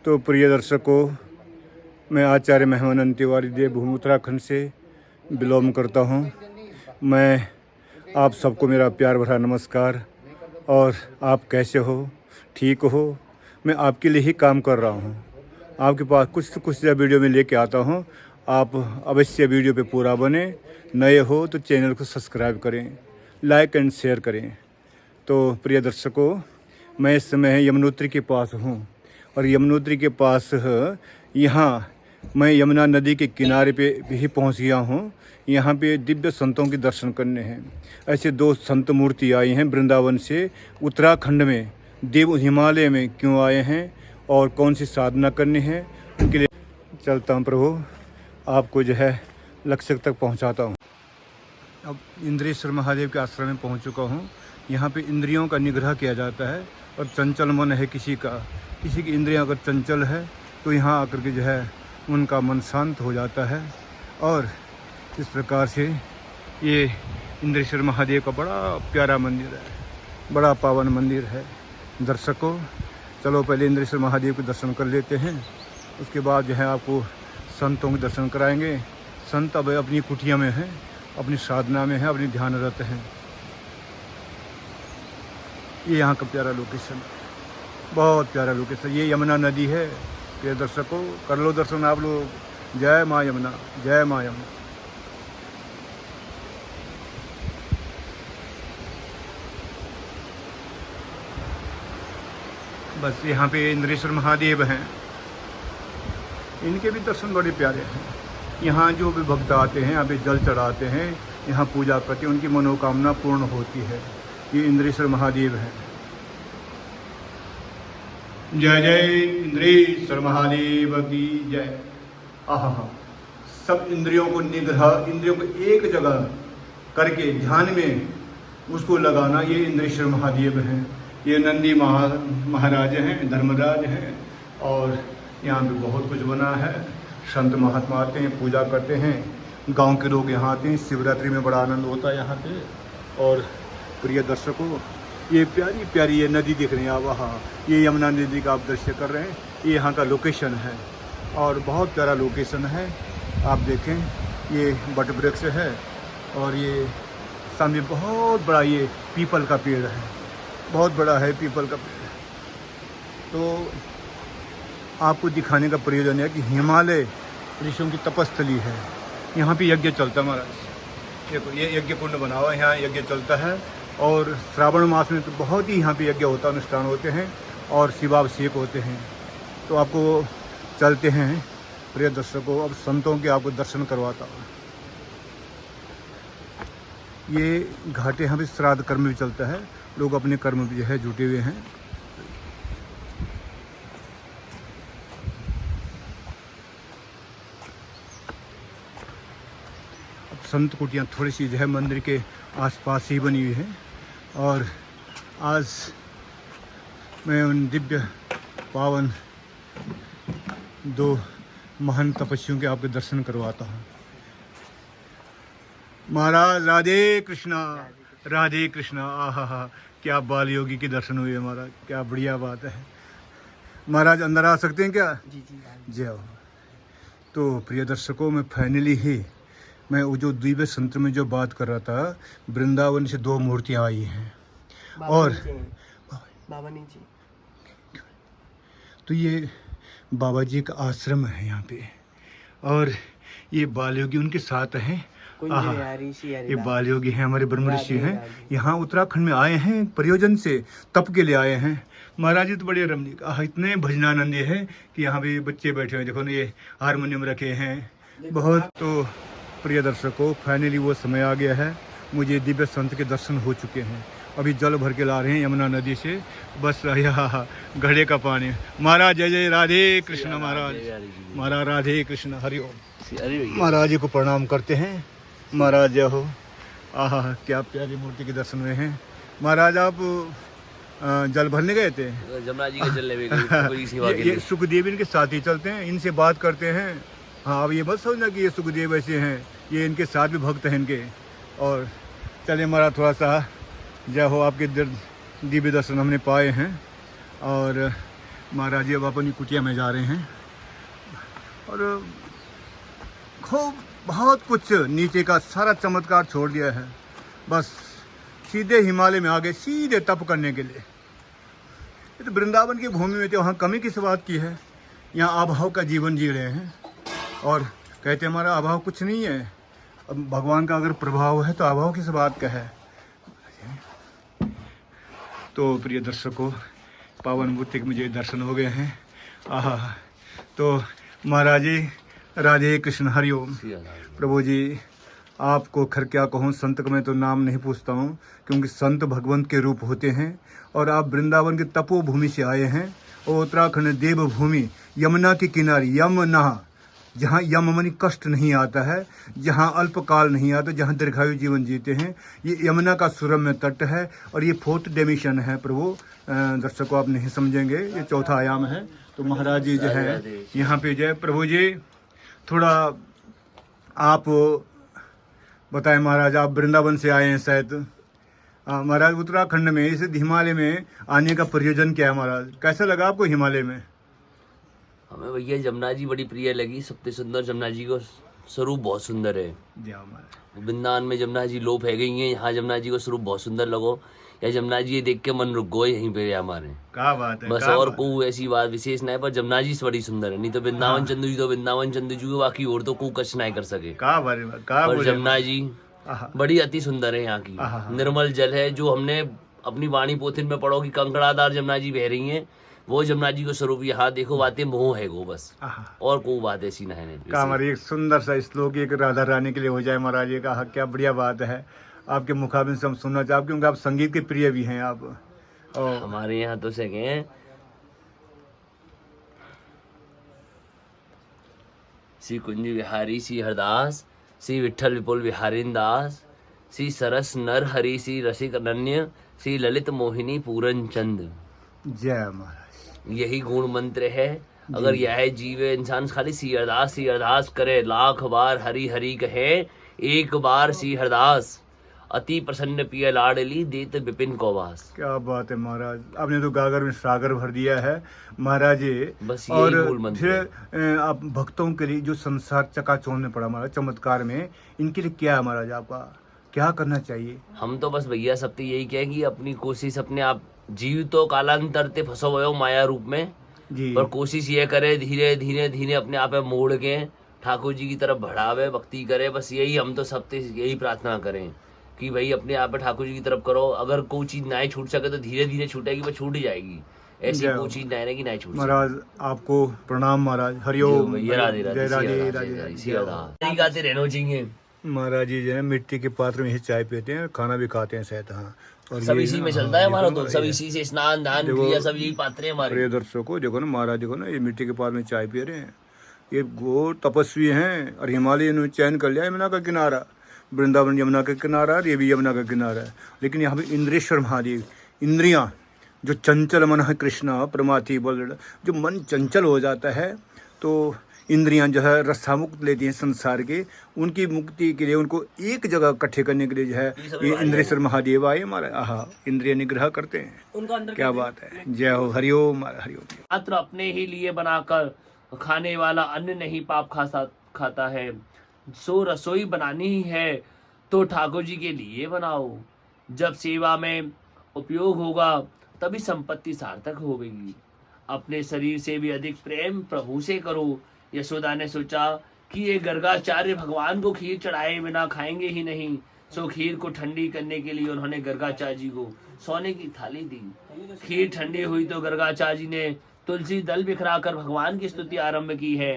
तो प्रिय दर्शकों, मैं आचार्य मेहमानंद तिवारी देव भूमि उत्तराखंड से बिलोंग करता हूँ। मैं आप सबको मेरा प्यार भरा नमस्कार। और आप कैसे हो? ठीक हो? मैं आपके लिए ही काम कर रहा हूँ। आपके पास कुछ वीडियो में लेके आता हूँ। आप अवश्य वीडियो पे पूरा बने। नए हो तो चैनल को सब्सक्राइब करें, लाइक एंड शेयर करें। तो प्रिय दर्शकों, मैं इस समय यमुनोत्री के पास हूँ और यमुनोत्री के पास यहाँ मैं यमुना नदी के किनारे पे भी पहुँच गया हूँ। यहाँ पे दिव्य संतों के दर्शन करने हैं। ऐसे दो संत मूर्ति आई हैं वृंदावन से। उत्तराखंड में देव हिमालय में क्यों आए हैं और कौन सी साधना करनी है, उनके लिए चलता हूँ। प्रभु, आपको जो है लक्ष्य तक पहुँचाता हूँ। अब इंद्रेश्वर महादेव के आश्रम में पहुँच चुका हूँ। यहाँ पे इंद्रियों का निग्रह किया जाता है और चंचल मन है किसी की इंद्रियाँ अगर चंचल है तो यहाँ आकर के जो है उनका मन शांत हो जाता है। और इस प्रकार से ये इंद्रेश्वर महादेव का बड़ा प्यारा मंदिर है, बड़ा पावन मंदिर है। दर्शकों, चलो पहले इंद्रेश्वर महादेव के दर्शन कर लेते हैं, उसके बाद जो है आपको संतों के दर्शन कराएंगे। संत अब अपनी कुटिया में हैं, अपनी साधना में हैं, अपनी ध्यानरत हैं। ये यहाँ का प्यारा लोकेशन है, बहुत प्यारा लोकेशन। ये यमुना नदी है। प्रिय दर्शकों, कर लो दर्शन आप लोग। जय माँ यमुना, जय माँ यमुना। बस यहाँ पे इंद्रेश्वर महादेव हैं, इनके भी दर्शन बड़े प्यारे हैं। यहाँ जो भी भक्त आते हैं, यहाँ पे जल चढ़ाते हैं, यहाँ पूजा करते हैं, उनकी मनोकामना पूर्ण होती है। ये इंद्रेश्वर महादेव हैं। जय जय इंद्रेश्वर महादेव की जय। आहा, सब इंद्रियों को निग्रह, इंद्रियों को एक जगह करके ध्यान में उसको लगाना, ये इंद्रेश्वर महादेव हैं। ये नंदी महाराज हैं, धर्मराज हैं। और यहाँ पे बहुत कुछ बना है। संत महात्मा आते हैं, पूजा करते हैं। गांव के लोग यहाँ आते हैं। शिवरात्रि में बड़ा आनंद होता है यहाँ पे। और प्रिय दर्शकों, ये प्यारी प्यारी ये नदी दिख रही है आप, वहाँ ये यमुना नदी का आप दृश्य कर रहे हैं। ये यहाँ का लोकेशन है और बहुत प्यारा लोकेशन है। आप देखें, ये बट वृक्ष है और ये सामने बहुत बड़ा ये पीपल का पेड़ है, बहुत बड़ा है पीपल का पेड़। तो आपको दिखाने का प्रयोजन है कि हिमालय ऋषियों की तपस्थली है। यहाँ पे यज्ञ चलता है महाराज। देखो, ये यज्ञ कुंड बना हुआ है, यहाँ यज्ञ चलता है। और श्रावण मास में तो बहुत ही यहाँ पे यज्ञ होता है, अनुष्ठान होते हैं और शिवाभिषेक होते हैं। तो आपको चलते हैं प्रिय दर्शकों, अब संतों के आपको दर्शन करवाता हूँ। ये घाटे यहाँ पे श्राद्ध कर्म भी चलता है, लोग अपने कर्म भी जो है जुटे हुए हैं। अब संत कुटियाँ थोड़ी सी जो है मंदिर के आसपास ही बनी हुई है। और आज मैं उन दिव्य पावन दो महान तपस्वियों के आपके दर्शन करवाता हूँ। महाराज राधे कृष्णा, राधे कृष्णा। आहा, क्या बाल योगी के दर्शन हुए महाराज, क्या बढ़िया बात है। महाराज अंदर आ सकते हैं क्या? जी जी जय हो। तो प्रिय दर्शकों, मैं फाइनली ही मैं वो जो दिव्य संत में जो बात कर रहा था, वृंदावन से दो मूर्तियाँ आई हैं। और बाबा नीचे, तो ये बाबा जी का आश्रम है यहाँ पे। और ये बाल योगी उनके साथ हैं। ये बाल योगी हैं, हमारे ब्रह्म ऋषि हैं। यहाँ उत्तराखंड में आए हैं प्रयोजन से, तप के लिए आए हैं। महाराज जी तो बड़े रमणीक, इतने भजनानंदी है कि यहाँ पे बच्चे बैठे हुए, देखो ना, ये हारमोनियम रखे हैं बहुत। तो प्रिय दर्शकों, फाइनली वो समय आ गया है, मुझे दिव्य संत के दर्शन हो चुके हैं। अभी जल भर के ला रहे हैं यमुना नदी से, बस यहाँ घड़े का पानी। महाराज जय जय राधे कृष्ण। महाराज राधे कृष्ण, हरिओम। महाराज जी को प्रणाम करते हैं। महाराज जय हो। आहा, क्या प्यारी मूर्ति के दर्शन हुए हैं। महाराज आप जल भरने गए थे? जमुना जी के जल लेने ये सुखदेव इनके साथ ही चलते हैं, इनसे बात करते हैं। हाँ, अब ये मत सोचना कि ये सुखदेव ऐसे हैं, ये इनके साथ भी भक्त हैं इनके। और चले महाराज, थोड़ा सा जय हो, आपके दिव्य दर्शन हमने पाए हैं। और महाराज जी अब अपनी कुटिया में जा रहे हैं और खूब बहुत कुछ नीचे का सारा चमत्कार छोड़ दिया है, बस सीधे हिमालय में आ गए, सीधे तप करने के लिए। ये तो वृंदावन की भूमि में तो वहाँ कमी किस बात की है, यहाँ अभाव का जीवन जी रहे हैं और कहते हैं हमारा अभाव कुछ नहीं है। अब भगवान का अगर प्रभाव है तो अभाव किस बात का है। तो प्रिय दर्शकों, पावन मूर्ति के मुझे दर्शन हो गए हैं। आहा, तो महाराज जी राधे कृष्ण हरिओम। प्रभु जी आपको खैर क्या कहूँ, संत का मैं तो नाम नहीं पूछता हूँ क्योंकि संत भगवंत के रूप होते हैं और आप वृंदावन की तपोभूमि से आए हैं और उत्तराखंड देवभूमि यमुना के किनारे, यमुना जहाँ यम मनी कष्ट नहीं आता है, जहाँ अल्पकाल नहीं आता, जहाँ दीर्घायु जीवन जीते हैं, ये यमुना का सुरम्य तट है और ये फोर्थ डिमेंशन है। प्रभु दर्शकों आप नहीं समझेंगे, ये चौथा आयाम है। तो महाराज जी जो है यहाँ पे जो है, प्रभु जी थोड़ा आप बताएं महाराज, आप वृंदावन से आए हैं शायद। महाराज उत्तराखंड में इस हिमालय में आने का प्रयोजन क्या है महाराज, कैसा लगा आपको हिमालय में? हमें भैया जमुना जी बड़ी प्रिय लगी, सबसे सुंदर जमुना जी को स्वरूप बहुत सुंदर है। वृंदावन में जमुना जी लोप है गई हैं, यहाँ जमुना जी को स्वरूप बहुत सुंदर लगो। या जमुना जी ये देख के मन रुक गए यहीं पे हमारे। क्या बात है, बस और को ऐसी बात विशेष नहीं, पर जमुना जी बड़ी सुंदर है। नहीं तो वृंदावन चंदू जी तो वृंदावन चंदू जी को बाकी और तो को कुछ नहीं कर सके। पर जमुना जी बड़ी अति सुंदर है यहाँ की, निर्मल जल है। जो हमने अपनी वाणी पोथिन में पढ़ो कि कंकड़ादार जमुना जी बह रही हैं, वो जमुना जी को स्वरूप यहाँ देखो, बातें मोह है गो बस, और कोई बात ऐसी नहीं है। हमारी एक सुंदर सा श्लोक एक राधा रानी के लिए हो जाए महाराज जी का, क्या बढ़िया बात है। आपके मुखाबिन से हम सुनना चाहते क्योंकि आप संगीत के प्रिय भी हैं आप। और हमारे यहाँ तो से हैं श्री कुंज विहारी श्री हरदास, श्री विठल विपुल विहारिन दास, श्री सरस नर हरि श्री रसिक अनन्य, श्री ललित मोहिनी पूरन चंद। जय महाराज। यही गुण मंत्र है। अगर यह जीवे इंसान खाली श्री अरदास करे, लाख बार हरि हरि कहे, एक बार श्री हरदास, अति प्रसन्न पिय लाडली देत विपिन को वास। क्या बात है महाराज, आपने तो गागर में सागर भर दिया है महाराज जी। बस और फिर आप भक्तों के लिए जो संसार चकाचौंध में पड़ा महाराज चमत्कार में, इनके लिए क्या है महाराज, आपका क्या करना चाहिए? हम तो बस भैया सबसे यही कहें कि अपनी कोशिश, अपने आप जीव तो कालांतर ते फंसो भयो माया रूप में जी, पर कोशिश ये करे धीरे धीरे धीरे अपने आप में मोड़ के ठाकुर जी की तरफ बढ़ावे, भक्ति करे। बस यही हम तो सबसे यही प्रार्थना करें कि भाई अपने आप में ठाकुर जी की तरफ करो। अगर कोई चीज नहीं छूट सके तो धीरे धीरे छूटेगी, पर छूट ही जाएगी। ऐसी कोई चीज नहीं कि नहीं छूट। महाराज आपको प्रणाम महाराज, हरिओम। राधे राधे गाते रहना चाहिए महाराज जी जो है मिट्टी के पात्र में ही चाय पीते हैं, खाना भी खाते हैं शायद। हाँ, और सब इसी में चलता है हमारा तो, सब इसी से स्नान दान क्रिया सब यही पात्र हैं हमारे। प्रिय दर्शकों देखो ना, महाराज देखो ना, ये मिट्टी के पात्र में चाय पी रहे हैं, ये घोर तपस्वी हैं और हिमालय ने चयन कर लिया यमुना का किनारा। वृंदावन यमुना का किनारा और ये भी यमुना का किनारा है, लेकिन यहाँ पे इंद्रेश्वर महादेव, इंद्रियाँ जो चंचल मन है, कृष्णा प्रमाथि बल, जो मन चंचल हो जाता है तो इंद्रियां जो है रसामुक्त लेती हैं संसार के, उनकी मुक्ति के लिए उनको एक जगह इकट्ठे करने के लिए जो है ये इंद्रेश्वर महादेव आए हमारे। आहा, इंद्रिय निग्रह करते हैं, क्या बात है। जय हो, हरिओम हरिओम। मात्र अपने ही लिए बनाकर खाने वाला अन्न नहीं पाप खाता है। सो रसोई बनानी ही है तो ठाकुर जी के लिए बनाओ। जब सेवा में उपयोग होगा तभी संपत्ति सार्थक होगी। अपने शरीर से भी अधिक प्रेम प्रभु से करो। यशोदा ने सोचा कि ये गर्गाचार्य भगवान को खीर चढ़ाए बिना खाएंगे ही नहीं, सो खीर को ठंडी करने के लिए उन्होंने गर्गाचार्य जी को सोने की थाली दी। खीर ठंडी हुई तो गर्गाचार्य जी ने तुलसी दल बिखरा कर भगवान की स्तुति आरंभ की है।